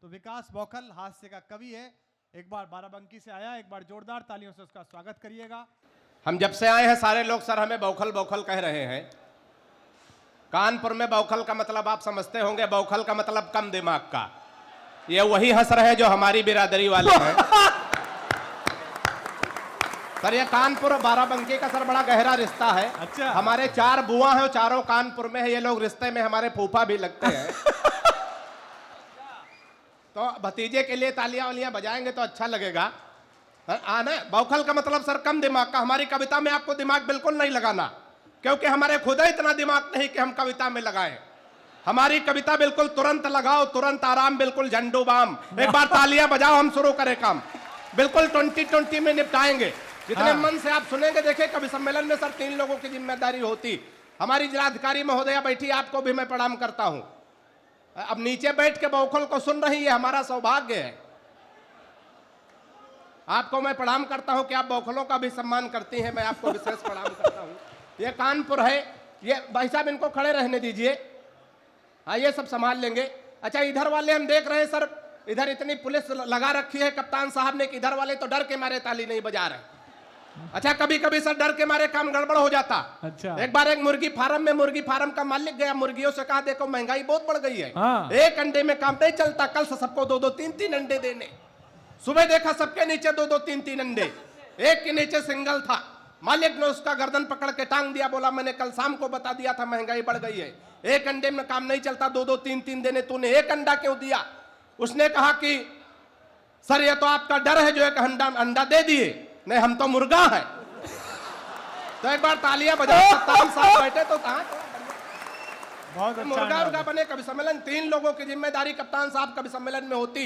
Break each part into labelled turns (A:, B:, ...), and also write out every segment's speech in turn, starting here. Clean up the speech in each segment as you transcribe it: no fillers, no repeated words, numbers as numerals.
A: तो विकास बौखल हास्य का कवि है, एक बार बाराबंकी से आया, एक बार जोरदार तालियों से उसका स्वागत करिएगा।
B: हम जब से आए हैं सारे लोग सर हमें बौखल बौखल कह रहे हैं। कानपुर में बौखल का मतलब आप समझते होंगे, बौखल का मतलब कम दिमाग का। ये वही हंस रहे हैं जो हमारी बिरादरी वाले हैं। सर ये कानपुर और बाराबंकी का सर बड़ा गहरा रिश्ता है।
A: अच्छा।
B: हमारे 4 बुआ हैं, चारों कानपुर में है। ये लोग रिश्ते में हमारे फूफा भी लगते हैं। तो भतीजे के लिए तालियां वालियां बजाएंगे तो अच्छा लगेगा। आना बौखल का मतलब सर कम दिमाग का। हमारी कविता में आपको दिमाग बिल्कुल नहीं लगाना, क्योंकि हमारे खुद ही इतना दिमाग नहीं कि हम कविता में लगाएं। हमारी कविता बिल्कुल तुरंत लगाओ, तुरंत आराम, बिल्कुल झंडू बाम। एक बार तालियां बजाओ, हम शुरू करें काम। बिल्कुल 2020 में निपटाएंगे। जितने मन से आप सुनेंगे। देखिए कवि सम्मेलन में सर 3 लोगों की जिम्मेदारी होती। हमारी जिलाधिकारी महोदया बैठी, आपको भी मैं प्रणाम करता हूं। अब नीचे बैठ के बौखल को सुन रही है, हमारा सौभाग्य है। आपको मैं प्रणाम करता हूं कि आप बौखलों का भी सम्मान करती हैं। मैं आपको विशेष प्रणाम करता हूं। ये कानपुर है। ये भाई साहब इनको खड़े रहने दीजिए। हाँ ये सब संभाल लेंगे। अच्छा इधर वाले हम देख रहे हैं सर, इधर इतनी पुलिस लगा रखी है कप्तान साहब ने कि इधर वाले तो डर के मारे ताली नहीं बजा रहे। अच्छा कभी कभी सर डर के मारे काम गड़बड़ हो जाता।
A: अच्छा।
B: एक बार एक मुर्गी फार्म का मालिक गया, मुर्गियों से कहा देखो महंगाई बहुत बढ़ गई है।
A: हाँ।
B: एक अंडे में काम नहीं चलता, कल से सबको 2-2 3-3 अंडे देने। सुबह देखा सबके नीचे 2-2 3-3 अंडे, एक के नीचे सिंगल था। मालिक ने उसका गर्दन पकड़ के टांग दिया, बोला मैंने कल शाम को बता दिया था महंगाई बढ़ गई है, एक अंडे में काम नहीं चलता, 2-2 3-3 देने, तूने एक अंडा क्यों दिया? उसने कहा कि सर ये तो आपका डर है जो एक अंडा दे दिए, नहीं हम तो मुर्गा है। तो एक बार तालियां बजाओ, कप्तान साहब बैठे तो कहां
A: बहुत अच्छा
B: मुर्गा बने कवि सम्मेलन। 3 लोगों की जिम्मेदारी कप्तान साहब कवि सम्मेलन में होती।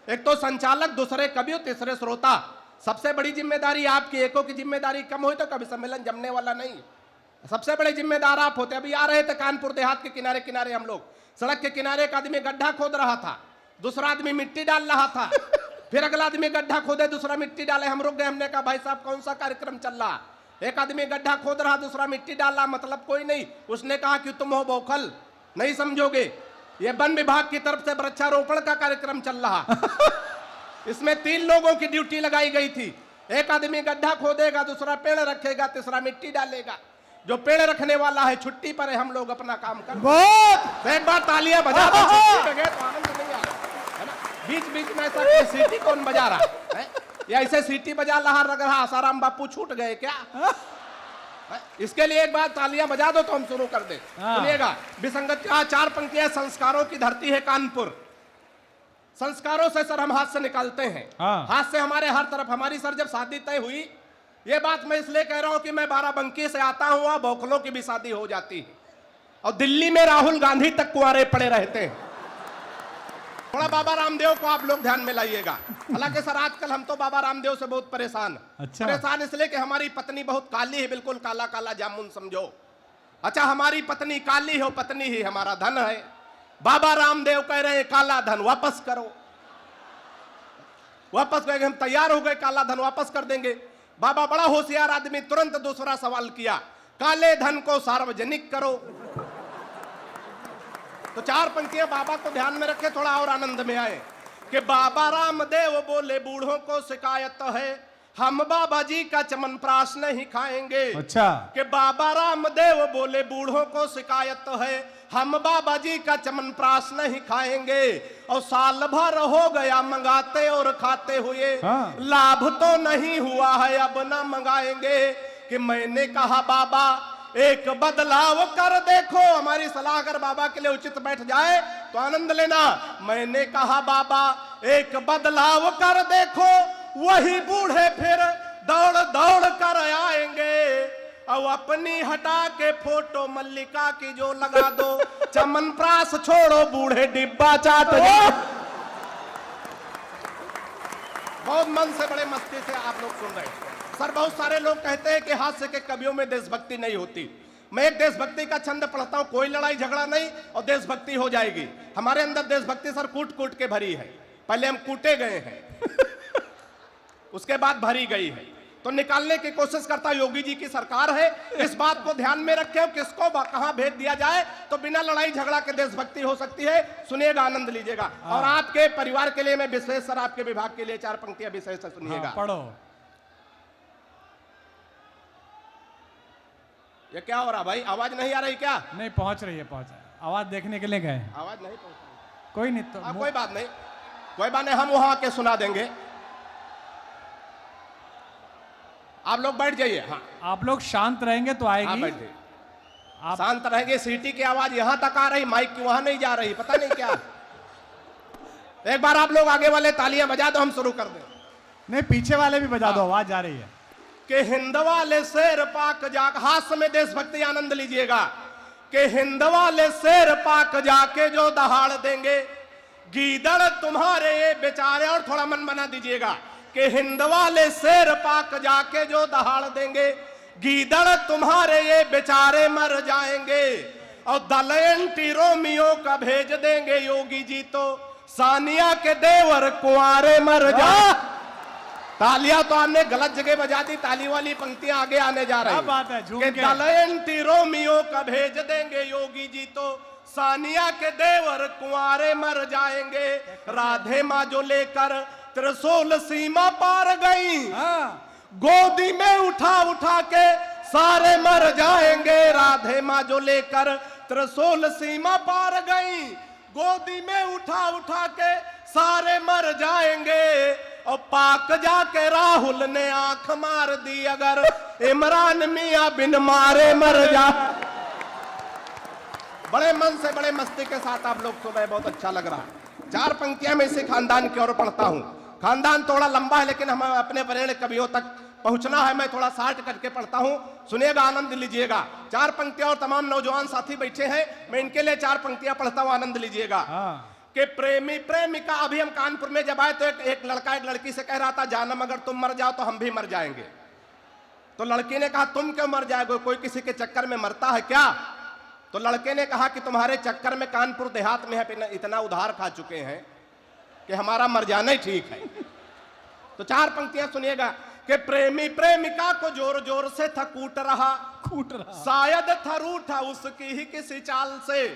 B: एक तो संचालक, दूसरे कवि, तीसरे श्रोता। सबसे बड़ी जिम्मेदारी आपकी। एकों की जिम्मेदारी कम हुई तो कवि सम्मेलन जमने वाला नहीं। सबसे बड़े जिम्मेदार आप होते। अभी आ रहे थे कानपुर देहात के किनारे किनारे, हम लोग सड़क के किनारे एक आदमी गड्ढा खोद रहा था, दूसरा आदमी मिट्टी डाल रहा था, फिर अगला आदमी गड्ढा खोदे, दूसरा मिट्टी डाले। हम रुक गए, हमने कहा भाई साहब कौन सा कार्यक्रम चल रहा? एक आदमी गड्ढा खोद रहा, दूसरा मिट्टी डाल रहा, मतलब कोई नहीं। उसने कहा कि तुम हो बौखल, नहीं समझोगे, ये वन विभाग की तरफ से वृक्षारोपण का कार्यक्रम चल रहा। इसमें 3 लोगों की ड्यूटी लगाई गई थी। एक आदमी गड्ढा खोदेगा, दूसरा पेड़ रखेगा, तीसरा मिट्टी डालेगा। जो पेड़ रखने वाला है छुट्टी पर है, हम लोग अपना काम कर।
A: बहुत
B: एक बार तालियां बजा दो, छुट्टी पे गए तो आनंद नहीं आ रहा है ना। बीच बीच में ऐसा कोई सीटी कौन बजा रहा है? या ऐसे सीटी बजा रहा लग रहा आसाराम बापू छूट गए क्या? इसके लिए एक बार तालियां बजा दो तो हम शुरू कर दे। सुनिएगा, विसंगत 4 पंक्तियां। संस्कारों की धरती है कानपुर। संस्कारों से सर हम हाथ से निकालते हैं। हाथ से हमारे हर तरफ। हमारी सर जब शादी तय हुई, ये बात मैं इसलिए कह रहा हूं कि मैं बाराबंकी से आता हूं, वहां बौखलों की भी शादी हो जाती है। और दिल्ली में राहुल गांधी तक कुंवारे पड़े रहते हैं। थोड़ा बाबा रामदेव को आप लोग ध्यान में लाइएगा। हालांकि सर आजकल हम तो बाबा रामदेव से बहुत परेशान।
A: अच्छा।
B: परेशान इसलिए कि हमारी पत्नी बहुत काली है, बिल्कुल काला काला जामुन समझो। अच्छा हमारी पत्नी काली हो, पत्नी ही हमारा धन है। बाबा रामदेव कह रहे हैं काला धन वापस करो। वापस कहेंगे, हम तैयार हो गए, काला धन वापस कर देंगे। बाबा बड़ा होशियार आदमी, तुरंत दूसरा सवाल किया, काले धन को सार्वजनिक करो। तो 4 पंक्तियां बाबा को ध्यान में रखे, थोड़ा और आनंद में आए कि बाबा रामदेव बोले बूढ़ों को शिकायत है, हम बाबा जी का चमनप्राश नहीं खाएंगे।
A: अच्छा।
B: कि बाबा रामदेव बोले बूढ़ों को शिकायत है, हम बाबा जी का चमनप्राश नहीं खाएंगे। और साल भर हो गया मंगाते और खाते हुए, लाभ तो नहीं हुआ है, अब ना मंगाएंगे। कि मैंने कहा बाबा एक बदलाव कर देखो। हमारी सलाह अगर बाबा के लिए उचित बैठ जाए तो आनंद लेना। मैंने कहा बाबा एक बदलाव कर देखो, वही बूढ़े फिर दौड़ दौड़ कर आएंगे। और अपनी हटा के फोटो मल्लिका की जो लगा दो, चमनप्राश छोड़ो बूढ़े डिब्बा चाट। बहुत मन से बड़े मस्ती से आप लोग सुन रहे हैं। सर बहुत सारे लोग कहते हैं कि हास्य के कवियों में देशभक्ति नहीं होती। मैं एक देशभक्ति का छंद पढ़ता हूं, कोई लड़ाई झगड़ा नहीं और देशभक्ति हो जाएगी। हमारे अंदर देशभक्ति सर कूट कूट के भरी है। पहले हम कूटे गए हैं, उसके बाद भरी गई है। तो निकालने की कोशिश करता योगी जी की सरकार है। इस बात को ध्यान में रखें, किसको कहां भेज दिया जाए तो बिना लड़ाई झगड़ा के देशभक्ति हो सकती है। सुनिएगा, आनंद लीजिएगा। और आपके परिवार के लिए मैं विशेष, सर आपके विभाग के लिए 4 पंक्तियां विशेष से सुनिएगा।
A: पढ़ो।
B: ये क्या हो रहा भाई, आवाज नहीं आ रही क्या?
A: नहीं, पहुंच रही है, आवाज देखने के लिए गए।
B: आवाज नहीं पहुंच रही,
A: कोई नहीं तो
B: कोई बात नहीं, कोई बात नहीं, हम वहां आके सुना देंगे। आप लोग बैठ जाइए। हाँ,
A: आप लोग शांत रहेंगे तो आएगी।
B: हाँ बैठ जाइए,
A: आप
B: शांत रहेंगे। सीटी की आवाज यहां तक आ रही, माइक की वहां नहीं जा रही, पता नहीं क्या। एक बार आप लोग आगे वाले तालियां बजा दो, हम शुरू कर दें।
A: नहीं, पीछे वाले भी बजा दो, आवाज आ रही है।
B: कि हिंद वाले शेर पाक जाके, हाथ में देशभक्ति आनंद लीजिएगा। कि हिंद वाले शेर पाक जाके जो दहाड़ देंगे, गीदड़ तुम्हारे ये बेचारे, और थोड़ा मन बना दीजिएगा। कि हिंद वाले शेर पाक जाके जो दहाड़ देंगे, गीदड़ तुम्हारे ये बेचारे मर जाएंगे। और दल एंटी रोमियो का भेज देंगे योगी जी, तो सानिया के देवर कुंवारे मर जा। तालियां तो आपने गलत जगह बजा दी, ताली वाली पंक्तियां आगे आने जा रही।
A: क्या बात है, झूम
B: के
A: के।
B: दल एंटी रोमियो का भेज देंगे योगी जी, तो सानिया के देवर कुंवारे मर जाएंगे। राधे माँ जो लेकर त्रिशूल सीमा पार गई, गोदी में उठा उठा के सारे मर जाएंगे। राधे माँ जो लेकर त्रिशूल सीमा पार गई, गोदी में उठा उठा के सारे मर जाएंगे। और पाक जाके राहुल ने आंख मार दी, अगर इमरान मियां बिन मारे मर जा। बड़े मन से, बड़े मस्ती के साथ आप लोग सुने, बहुत अच्छा लग रहा है। 4 पंक्तियां मैं इसी खानदान की ओर पढ़ता हूं। खानदान थोड़ा लंबा है, लेकिन हमें अपने वरेण्य कवियों तक पहुंचना है। मैं थोड़ा शार्ट करके पढ़ता हूं, सुनिएगा, आनंद लीजिएगा। 4 पंक्तियां, और तमाम नौजवान साथी बैठे हैं, मैं इनके लिए 4 पंक्तियां पढ़ता हूं, आनंद लीजिएगा। कि प्रेमी प्रेमिका, अभी हम कानपुर में जब आए तो एक लड़का एक लड़की से कह रहा था, जानम अगर तुम मर जाओ तो हम भी मर जाएंगे। तो लड़की ने कहा, तुम क्यों मर जाओगे, कोई किसी के चक्कर में मरता है क्या? तो लड़के ने कहा कि तुम्हारे चक्कर में कानपुर देहात में है इतना उधार खा चुके हैं कि हमारा मर जाना ही ठीक है। तो 4 पंक्तियां सुनिएगा। कि प्रेमी प्रेमिका को जोर जोर से था कूट रहा, शायद था रूठा उसकी ही किसी चाल से।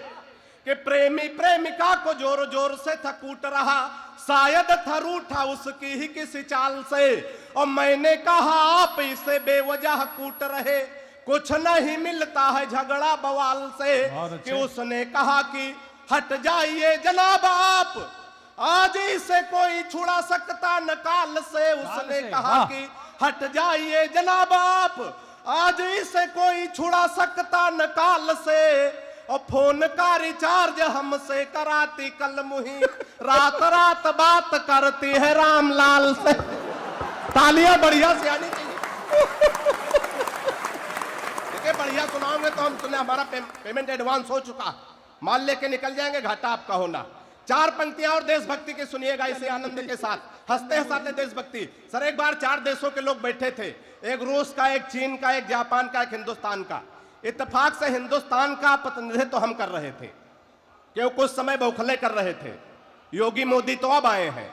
B: कि प्रेमी प्रेमिका को जोर जोर से था कूट रहा, शायद था रूठा उसकी ही किसी चाल से। और मैंने कहा आप इसे बेवजह कूट रहे, कुछ नहीं मिलता है झगड़ा बवाल से। कि उसने कहा कि हट जाइए जनाब आप, आज इसे कोई छुड़ा सकता न काल से। उसने कहा कि हट जाइए जनाब आप, आज इसे कोई छुड़ा सकता न काल से। और फोन का रिचार्ज हमसे कराती कल मुही, रात रात बात करती है रामलाल से। तालियां बढ़िया से आनी चाहिए। देखिए, बढ़िया सुनाओगे तो हम सुने, हमारा पेमेंट एडवांस हो चुका, माल लेके निकल जाएंगे, घाटा आपका होना। 4 पंक्तियां और देशभक्ति की सुनिएगा इसे आनंद के साथ, हंसते हंसाते देशभक्ति। सर, एक बार 4 देशों के लोग बैठे थे, एक रूस का, एक चीन का, एक जापान का, एक हिंदुस्तान का। इत्तेफाक से हिंदुस्तान का प्रतिनिधित्व तो हम कर रहे थे, क्यों कुछ समय बौखले कर रहे थे। योगी मोदी तो अब आए हैं।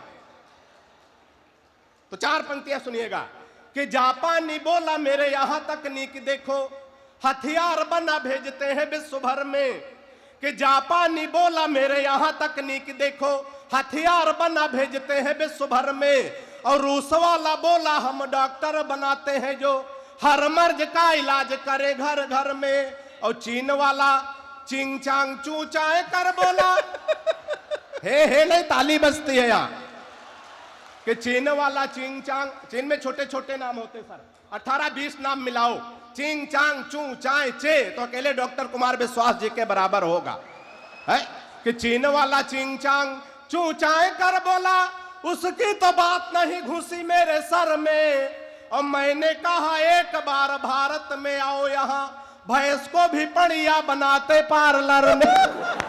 B: तो 4 पंक्तियां सुनिएगा। कि जापानी बोला मेरे यहां तकनीक देखो, हथियार बना भेजते हैं विश्व भर में। कि जापानी बोला मेरे यहां तकनीक देखो, हथियार बना भेजते हैं विश्व भर में। और रूस वाला बोला हम डॉक्टर बनाते हैं जो हर मर्ज का इलाज करे घर घर में। और चीन वाला चिंग चांग चू चाय कर बोला, हे नहीं, ताली बजती है यहाँ। कि चीन वाला चिंग चांग, चीन में छोटे छोटे नाम होते सर, 18-20 नाम मिलाओ, चिंग चांग चू चाय चे, तो अकेले डॉक्टर कुमार विश्वास जी के बराबर होगा, है? कि चीन वाला चिंग चांग चू चाय कर बोला, उसकी तो बात नहीं घुसी मेरे सर में। और मैंने कहा एक बार भारत में आओ, यहाँ भैंस को भी बढ़िया बनाते पार्लर में।